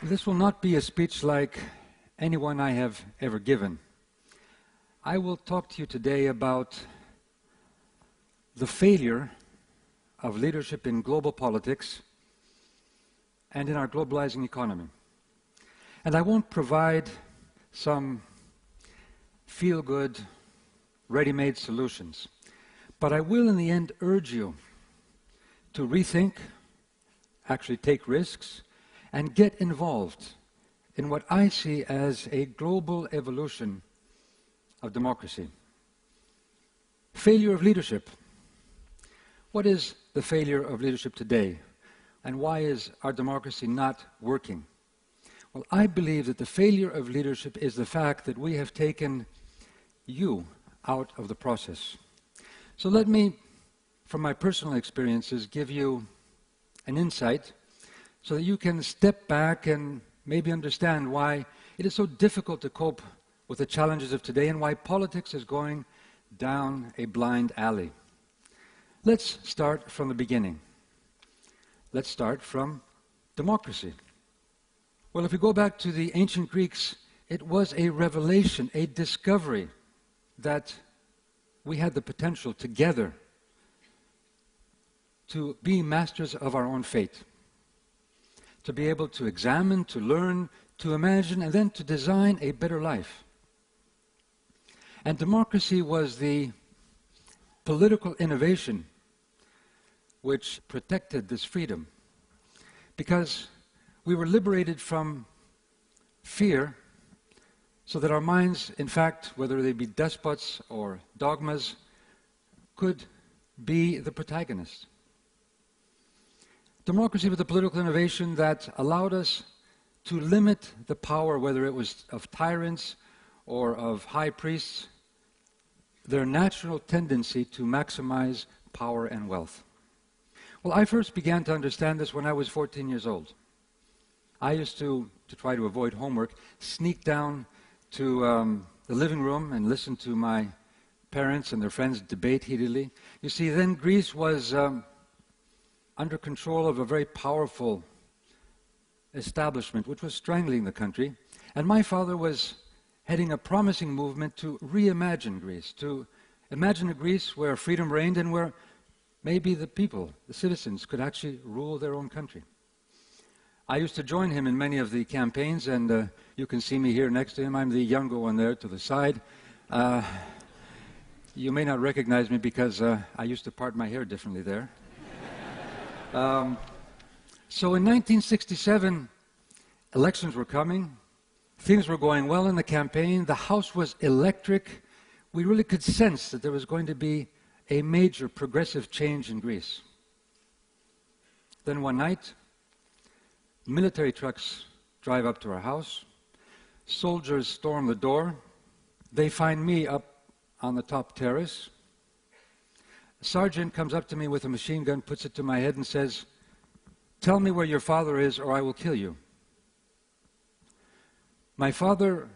This will not be a speech like anyone I have ever given. I will talk to you today about the failure of leadership in global politics and in our globalizing economy. And I won't provide some feel-good, ready-made solutions, but I will in the end urge you to rethink, actually take risks, and get involved in what I see as a global evolution of democracy. Failure of leadership. What is the failure of leadership today? And why is our democracy not working? Well, I believe that the failure of leadership is the fact that we have taken you out of the process. So let me, from my personal experiences, give you an insight so that you can step back and maybe understand why it is so difficult to cope with the challenges of today and why politics is going down a blind alley. Let's start from the beginning. Let's start from democracy. Well, if we go back to the ancient Greeks, it was a revelation, a discovery that we had the potential together to be masters of our own fate, to be able to examine, to learn, to imagine, and then to design a better life. And democracy was the political innovation which protected this freedom, because we were liberated from fear so that our minds, in fact, whether they be despots or dogmas, could be the protagonist. Democracy was a political innovation that allowed us to limit the power, whether it was of tyrants or of high priests, their natural tendency to maximize power and wealth. Well, I first began to understand this when I was 14 years old. I used to try to avoid homework, sneak down to the living room and listen to my parents and their friends debate heatedly. You see, then Greece was under control of a very powerful establishment which was strangling the country, and my father was heading a promising movement to reimagine Greece, to imagine a Greece where freedom reigned and where maybe the people, the citizens, could actually rule their own country. I used to join him in many of the campaigns, and you can see me here next to him. I'm the younger one there to the side. You may not recognize me because I used to part my hair differently there. So in 1967, elections were coming. Things were going well in the campaign. The House was electric. We really could sense that there was going to be a major progressive change in Greece. Then one night, military trucks drive up to our house. Soldiers storm the door. They find me up on the top terrace. A sergeant comes up to me with a machine gun, puts it to my head and says, "Tell me where your father is or I will kill you." My father,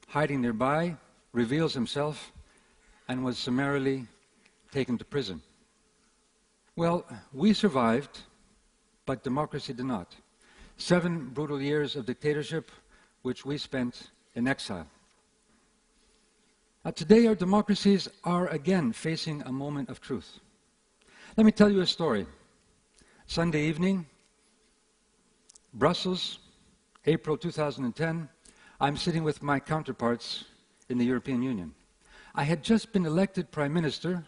hiding nearby, reveals himself and was summarily taken to prison. Well, we survived, but democracy did not. 7 brutal years of dictatorship, which we spent in exile. Now, today our democracies are again facing a moment of truth. Let me tell you a story. Sunday evening, Brussels, April 2010, I'm sitting with my counterparts in the European Union. I had just been elected Prime Minister,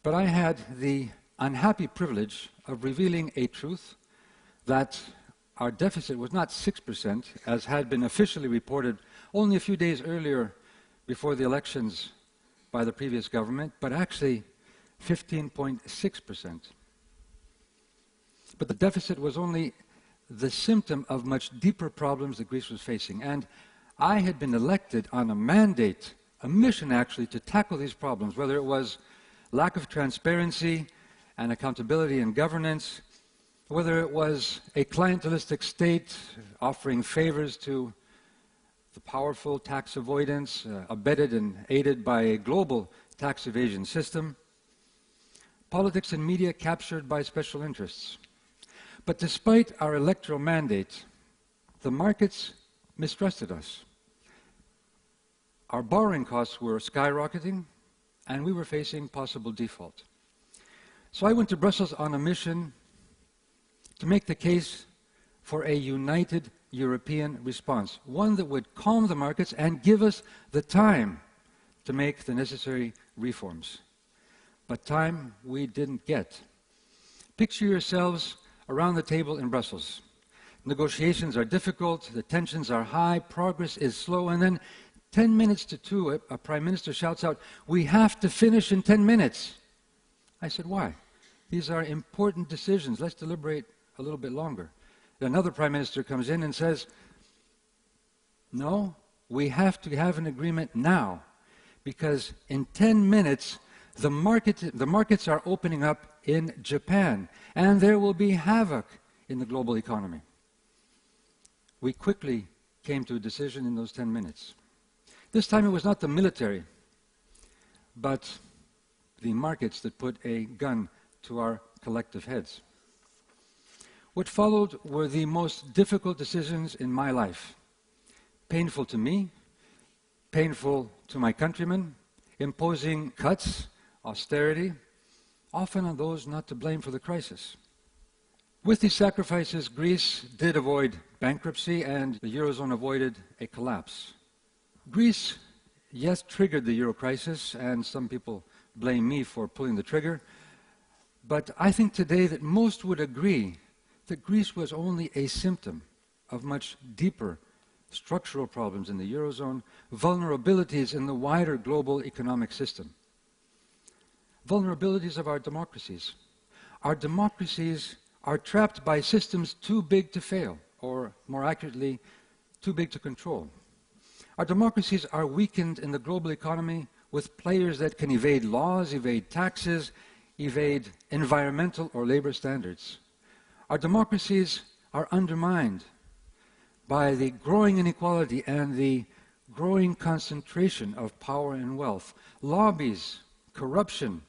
but I had the unhappy privilege of revealing a truth that our deficit was not 6%, as had been officially reported only a few days earlier before the elections by the previous government, but actually 15.6%. But the deficit was only the symptom of much deeper problems that Greece was facing. And I had been elected on a mandate, a mission actually, to tackle these problems, whether it was lack of transparency and accountability in governance, whether it was a clientelistic state offering favors to the powerful, tax avoidance, abetted and aided by a global tax evasion system, politics and media captured by special interests. But despite our electoral mandate, The markets mistrusted us. Our borrowing costs were skyrocketing, and we were facing possible default. So I went to Brussels on a mission to make the case for a united European response, one that would calm the markets and give us the time to make the necessary reforms. But time we didn't get. Picture yourselves around the table in Brussels. Negotiations are difficult, the tensions are high, progress is slow, and then 10 minutes to 2, a prime minister shouts out, "We have to finish in 10 minutes." I said, "Why? These are important decisions. Let's deliberate a little bit longer." Another prime minister comes in and says, "No, we have to have an agreement now, because in 10 minutes, the markets are opening up in Japan, and there will be havoc in the global economy." We quickly came to a decision in those 10 minutes. This time it was not the military, but the markets that put a gun to our collective heads. What followed were the most difficult decisions in my life. Painful to me, painful to my countrymen, imposing cuts, austerity, often on those not to blame for the crisis. With these sacrifices, Greece did avoid bankruptcy and the Eurozone avoided a collapse. Greece, yes, triggered the Euro crisis, and some people blame me for pulling the trigger, but I think today that most would agree that Greece was only a symptom of much deeper structural problems in the Eurozone, vulnerabilities in the wider global economic system. Vulnerabilities of our democracies. Our democracies are trapped by systems too big to fail, or more accurately, too big to control. Our democracies are weakened in the global economy with players that can evade laws, evade taxes, evade environmental or labor standards. Our democracies are undermined by the growing inequality and the growing concentration of power and wealth. Lobbies, corruption,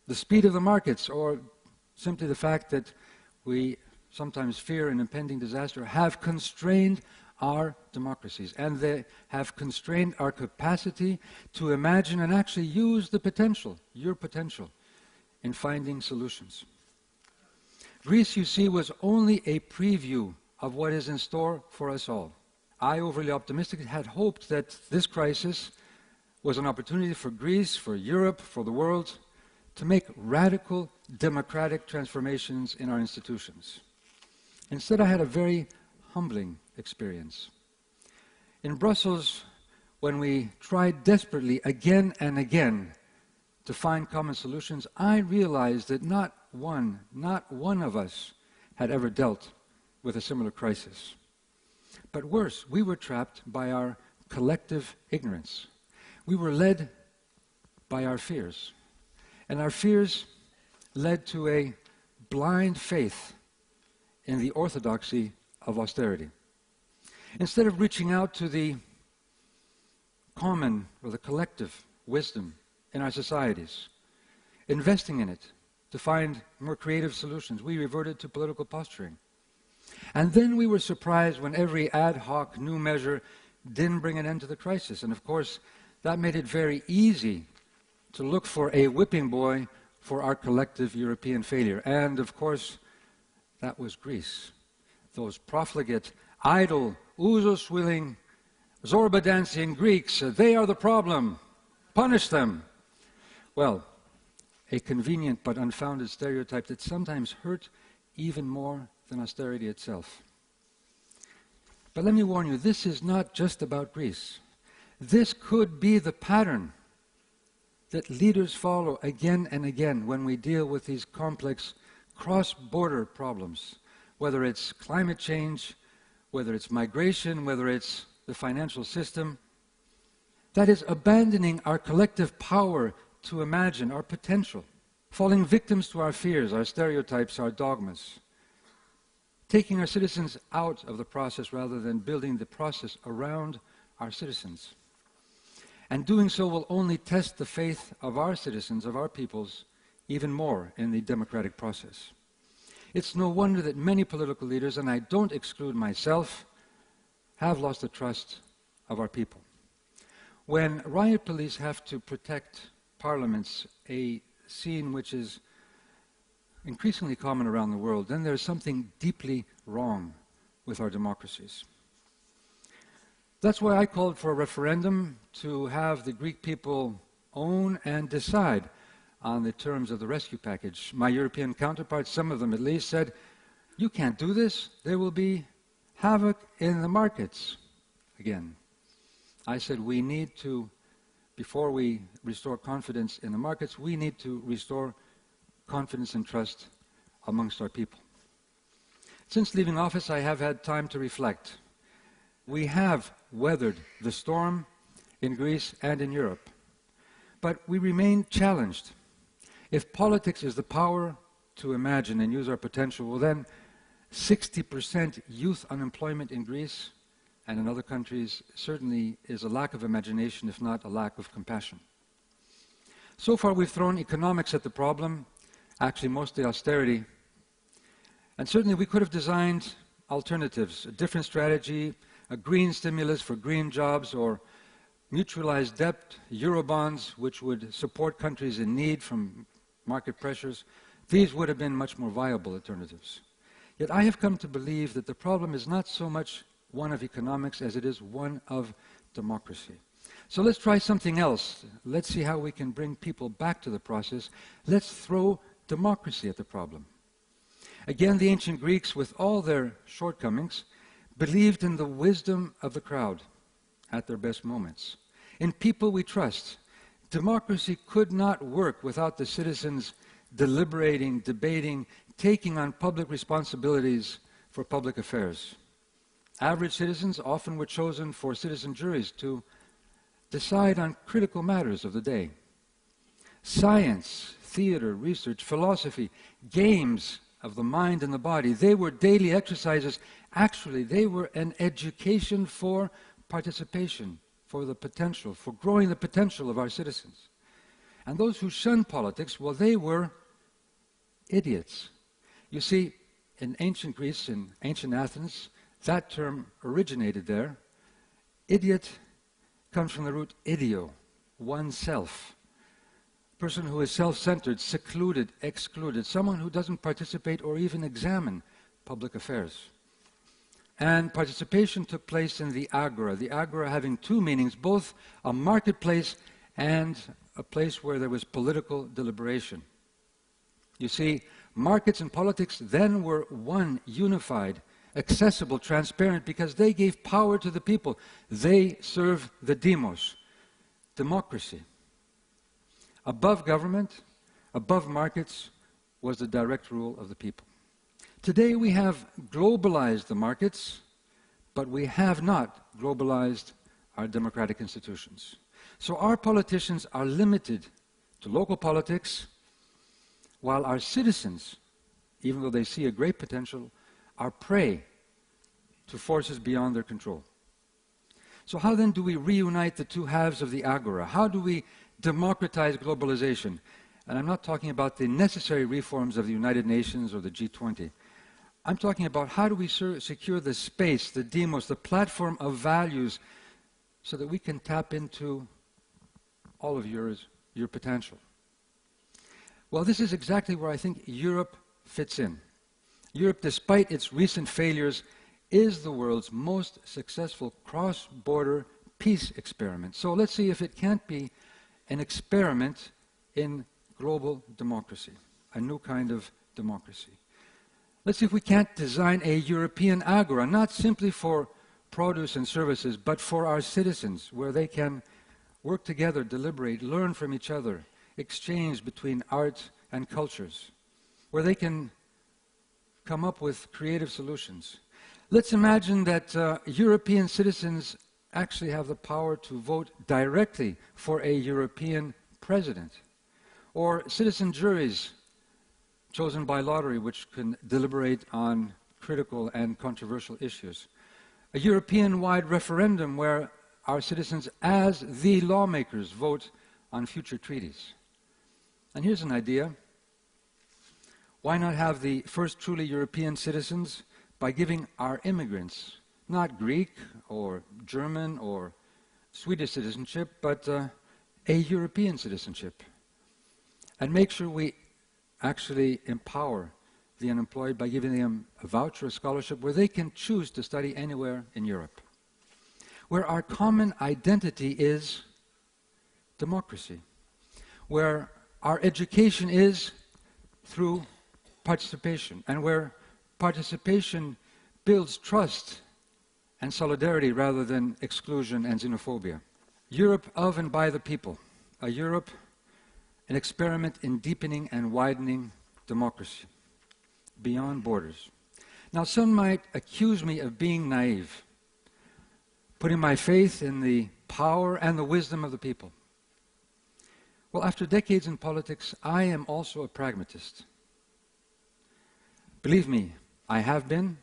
the speed of the markets, or simply the fact that we sometimes fear an impending disaster, have constrained our democracies, and they have constrained our capacity to imagine and actually use the potential, your potential, in finding solutions. Greece, you see, was only a preview of what is in store for us all. I, overly optimistic, had hoped that this crisis was an opportunity for Greece, for Europe, for the world, to make radical democratic transformations in our institutions. Instead, I had a very humbling experience. In Brussels, when we tried desperately again and again to find common solutions, I realized that not one of us had ever dealt with a similar crisis. But worse, we were trapped by our collective ignorance. We were led by our fears. And our fears led to a blind faith in the orthodoxy of austerity. Instead of reaching out to the common or the collective wisdom in our societies, investing in it to find more creative solutions, we reverted to political posturing. And then we were surprised when every ad hoc new measure didn't bring an end to the crisis. And of course, that made it very easy to look for a whipping boy for our collective European failure. And of course, that was Greece. Those profligate, idle, ouzo-swilling, Zorba-dancing Greeks, they are the problem. Punish them. Well, a convenient but unfounded stereotype that sometimes hurt even more than austerity itself. But let me warn you, this is not just about Greece. This could be the pattern that leaders follow again and again when we deal with these complex cross-border problems, whether it's climate change, whether it's migration, whether it's the financial system. That is abandoning our collective power to imagine our potential, falling victims to our fears, our stereotypes, our dogmas, taking our citizens out of the process rather than building the process around our citizens. And doing so will only test the faith of our citizens, of our peoples, even more in the democratic process. It's no wonder that many political leaders, and I don't exclude myself, have lost the trust of our people. When riot police have to protect parliaments, a scene which is increasingly common around the world, then there's something deeply wrong with our democracies. That's why I called for a referendum to have the Greek people own and decide on the terms of the rescue package. My European counterparts, some of them at least, said, "You can't do this. There will be havoc in the markets." Again, I said we need to, before we restore confidence in the markets, we need to restore confidence and trust amongst our people. Since leaving office, I have had time to reflect. We have weathered the storm in Greece and in Europe, but we remain challenged. If politics is the power to imagine and use our potential, well then 60% youth unemployment in Greece and in other countries certainly is a lack of imagination, if not a lack of compassion. So far we've thrown economics at the problem, actually mostly austerity, and certainly we could have designed alternatives, a different strategy, a green stimulus for green jobs, or mutualized debt, Eurobonds, which would support countries in need from market pressures. These would have been much more viable alternatives. Yet I have come to believe that the problem is not so much one of economics as it is one of democracy. So let's try something else. Let's see how we can bring people back to the process. Let's throw democracy at the problem. Again, the ancient Greeks, with all their shortcomings, believed in the wisdom of the crowd at their best moments. In people we trust. Democracy could not work without the citizens deliberating, debating, taking on public responsibilities for public affairs. Average citizens often were chosen for citizen juries to decide on critical matters of the day. Science, theater, research, philosophy, games of the mind and the body, they were daily exercises. Actually, they were an education for participation, for the potential, for growing the potential of our citizens. And those who shunned politics, well, they were idiots. You see, in ancient Greece, in ancient Athens, that term originated there. Idiot comes from the root idio, oneself. A person who is self-centered, secluded, excluded, someone who doesn't participate or even examine public affairs. And participation took place in the agora having two meanings, both a marketplace and a place where there was political deliberation. You see, markets and politics then were one, unified, accessible, transparent, because they gave power to the people. They served the demos, democracy. Above government, above markets, was the direct rule of the people. Today we have globalized the markets, but we have not globalized our democratic institutions. So our politicians are limited to local politics, while our citizens, even though they see a great potential, are prey to forces beyond their control. So how then do we reunite the two halves of the agora? How do we democratize globalization? And I'm not talking about the necessary reforms of the United Nations or the G20. I'm talking about how do we secure the space, the demos, the platform of values, so that we can tap into all of your potential. Well, this is exactly where I think Europe fits in. Europe, despite its recent failures, is the world's most successful cross-border peace experiment. So let's see if it can't be an experiment in global democracy, a new kind of democracy. Let's see if we can't design a European agora, not simply for produce and services, but for our citizens, where they can work together, deliberate, learn from each other, exchange between art and cultures, where they can come up with creative solutions. Let's imagine that European citizens actually have the power to vote directly for a European president, or citizen juries chosen by lottery which can deliberate on critical and controversial issues. A European-wide referendum where our citizens, as the lawmakers, vote on future treaties. And here's an idea. Why not have the first truly European citizens by giving our immigrants not Greek or German or Swedish citizenship, but a European citizenship. And make sure we actually empower the unemployed by giving them a voucher, a scholarship, where they can choose to study anywhere in Europe. Where our common identity is democracy. Where our education is through participation, and where participation builds trust and solidarity rather than exclusion and xenophobia. Europe of and by the people. A Europe, an experiment in deepening and widening democracy beyond borders. Now, some might accuse me of being naive, putting my faith in the power and the wisdom of the people. Well, after decades in politics, I am also a pragmatist. Believe me, I have been,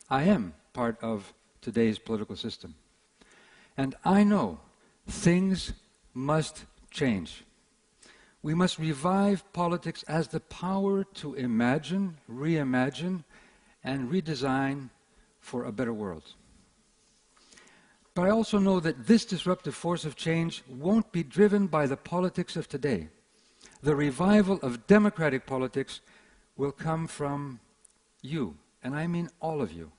I am part of today's political system. And I know things must change. We must revive politics as the power to imagine, reimagine, and redesign for a better world. But I also know that this disruptive force of change won't be driven by the politics of today. The revival of democratic politics will come from you, and I mean all of you.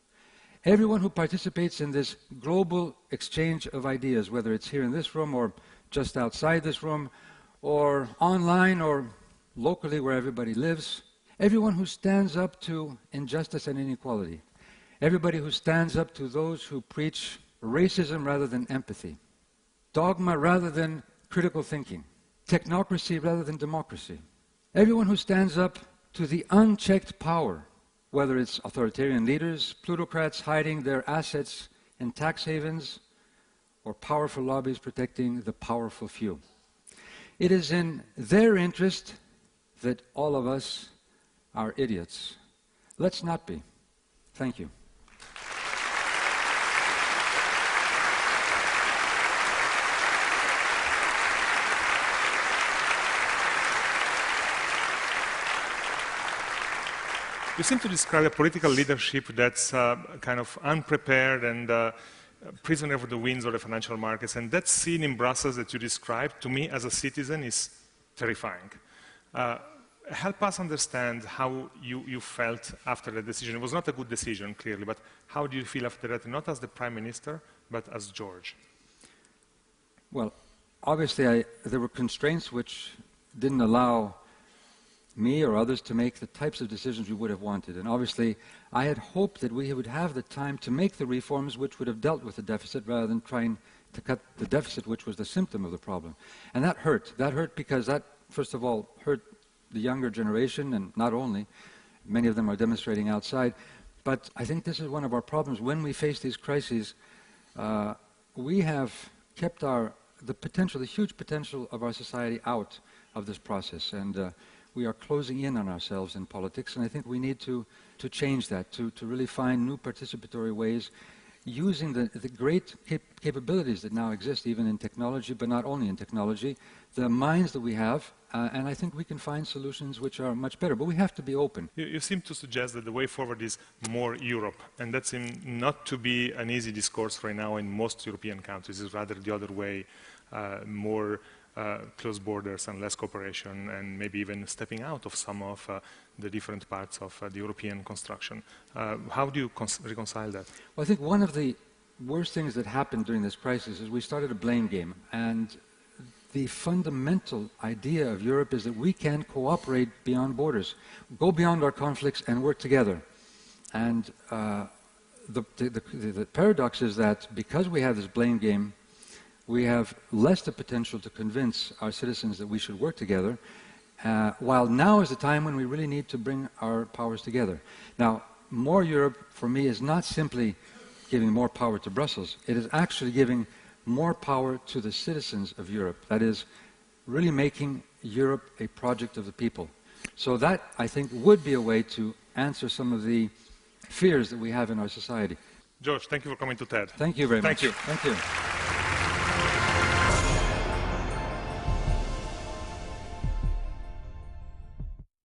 Everyone who participates in this global exchange of ideas, whether it's here in this room or just outside this room, or online or locally where everybody lives, everyone who stands up to injustice and inequality, everybody who stands up to those who preach racism rather than empathy, dogma rather than critical thinking, technocracy rather than democracy, everyone who stands up to the unchecked power, whether it's authoritarian leaders, plutocrats hiding their assets in tax havens, or powerful lobbies protecting the powerful few. It is in their interest that all of us are idiots. Let's not be. Thank you. You seem to describe a political leadership that's kind of unprepared and prisoner of the winds of the financial markets. And that scene in Brussels that you described, to me as a citizen, is terrifying. Help us understand how you felt after the decision. It was not a good decision, clearly, but how do you feel after that, not as the Prime Minister, but as George? Well, obviously there were constraints which didn't allow me or others to make the types of decisions we would have wanted. And obviously, I had hoped that we would have the time to make the reforms which would have dealt with the deficit rather than trying to cut the deficit, which was the symptom of the problem. And that hurt. That hurt because that, first of all, hurt the younger generation, and not only. Many of them are demonstrating outside. But I think this is one of our problems. When we face these crises, we have kept the huge potential of our society out of this process. And we are closing in on ourselves in politics, and I think we need to change that, to really find new participatory ways, using the great capabilities that now exist, even in technology, but not only in technology, the minds that we have, and I think we can find solutions which are much better, but we have to be open. You seem to suggest that the way forward is more Europe, and that seems not to be an easy discourse right now in most European countries. It's rather the other way, more close borders and less cooperation, and maybe even stepping out of some of the different parts of the European construction. How do you reconcile that? Well, I think one of the worst things that happened during this crisis is we started a blame game. And the fundamental idea of Europe is that we can cooperate beyond borders, go beyond our conflicts and work together. And the paradox is that because we have this blame game, we have less the potential to convince our citizens that we should work together, while now is the time when we really need to bring our powers together. Now, more Europe, for me, is not simply giving more power to Brussels. It is actually giving more power to the citizens of Europe. That is, really making Europe a project of the people. So that, I think, would be a way to answer some of the fears that we have in our society. George, thank you for coming to TED. Thank you very much. Thank you. Thank you.